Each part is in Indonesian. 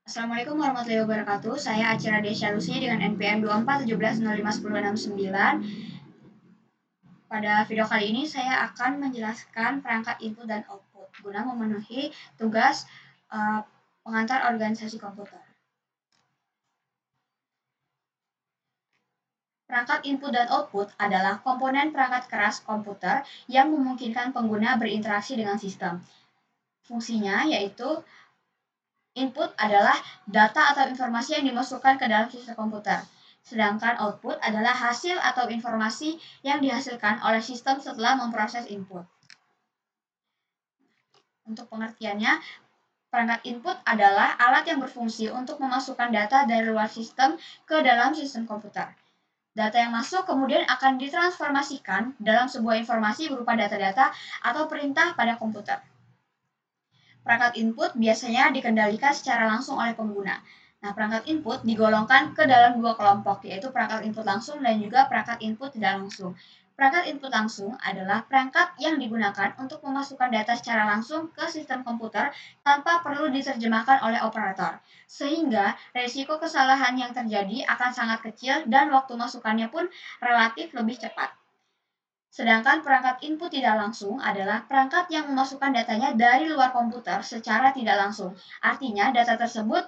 Assalamualaikum warahmatullahi wabarakatuh. Saya Acira Desya Lusni dengan NPM 2417051069. Pada video kali ini saya akan menjelaskan perangkat input dan output guna memenuhi tugas pengantar organisasi komputer. Perangkat input dan output adalah komponen perangkat keras komputer yang memungkinkan pengguna berinteraksi dengan sistem. Fungsinya yaitu input adalah data atau informasi yang dimasukkan ke dalam sistem komputer. Sedangkan output adalah hasil atau informasi yang dihasilkan oleh sistem setelah memproses input. Untuk pengertiannya, perangkat input adalah alat yang berfungsi untuk memasukkan data dari luar sistem ke dalam sistem komputer. Data yang masuk kemudian akan ditransformasikan dalam sebuah informasi berupa data-data atau perintah pada komputer. Perangkat input biasanya dikendalikan secara langsung oleh pengguna. Nah, perangkat input digolongkan ke dalam dua kelompok, yaitu perangkat input langsung dan juga perangkat input tidak langsung. Perangkat input langsung adalah perangkat yang digunakan untuk memasukkan data secara langsung ke sistem komputer tanpa perlu diterjemahkan oleh operator, sehingga resiko kesalahan yang terjadi akan sangat kecil dan waktu masukannya pun relatif lebih cepat. Sedangkan perangkat input tidak langsung adalah perangkat yang memasukkan datanya dari luar komputer secara tidak langsung. Artinya data tersebut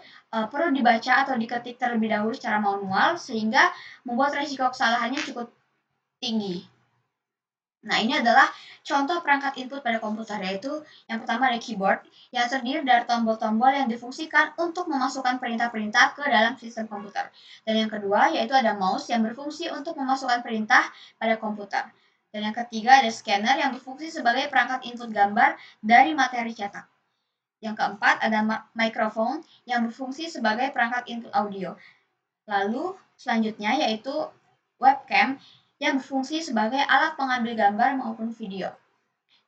perlu dibaca atau diketik terlebih dahulu secara manual sehingga membuat risiko kesalahannya cukup tinggi. Nah, ini adalah contoh perangkat input pada komputer, yaitu yang pertama ada keyboard yang terdiri dari tombol-tombol yang difungsikan untuk memasukkan perintah-perintah ke dalam sistem komputer. Dan yang kedua yaitu ada mouse yang berfungsi untuk memasukkan perintah pada komputer. Dan yang ketiga ada scanner yang berfungsi sebagai perangkat input gambar dari materi cetak. Yang keempat ada microphone yang berfungsi sebagai perangkat input audio. Lalu selanjutnya yaitu webcam yang berfungsi sebagai alat pengambil gambar maupun video.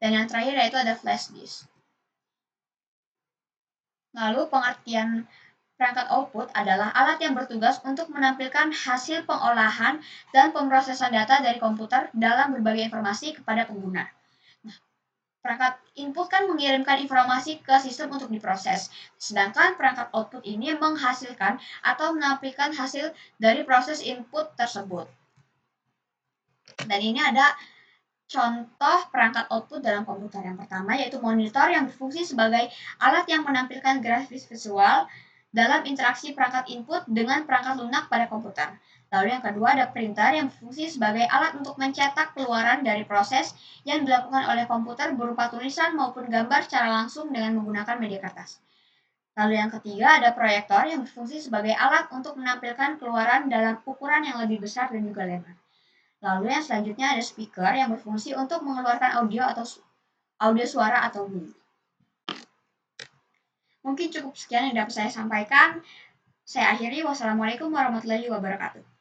Dan yang terakhir yaitu ada flash disk. Lalu pengertian perangkat output adalah alat yang bertugas untuk menampilkan hasil pengolahan dan pemrosesan data dari komputer dalam berbagai informasi kepada pengguna. Nah, perangkat input kan mengirimkan informasi ke sistem untuk diproses, sedangkan perangkat output ini menghasilkan atau menampilkan hasil dari proses input tersebut. Dan ini ada contoh perangkat output dalam komputer. Yang pertama yaitu monitor yang berfungsi sebagai alat yang menampilkan grafis visual dalam interaksi perangkat input dengan perangkat lunak pada komputer. Lalu yang kedua ada printer yang berfungsi sebagai alat untuk mencetak keluaran dari proses yang dilakukan oleh komputer berupa tulisan maupun gambar secara langsung dengan menggunakan media kertas. Lalu yang ketiga ada proyektor yang berfungsi sebagai alat untuk menampilkan keluaran dalam ukuran yang lebih besar dan juga lebar. Lalu yang selanjutnya ada speaker yang berfungsi untuk mengeluarkan audio atau audio suara atau bunyi. Mungkin cukup sekian yang dapat saya sampaikan. Saya akhiri. Wassalamualaikum warahmatullahi wabarakatuh.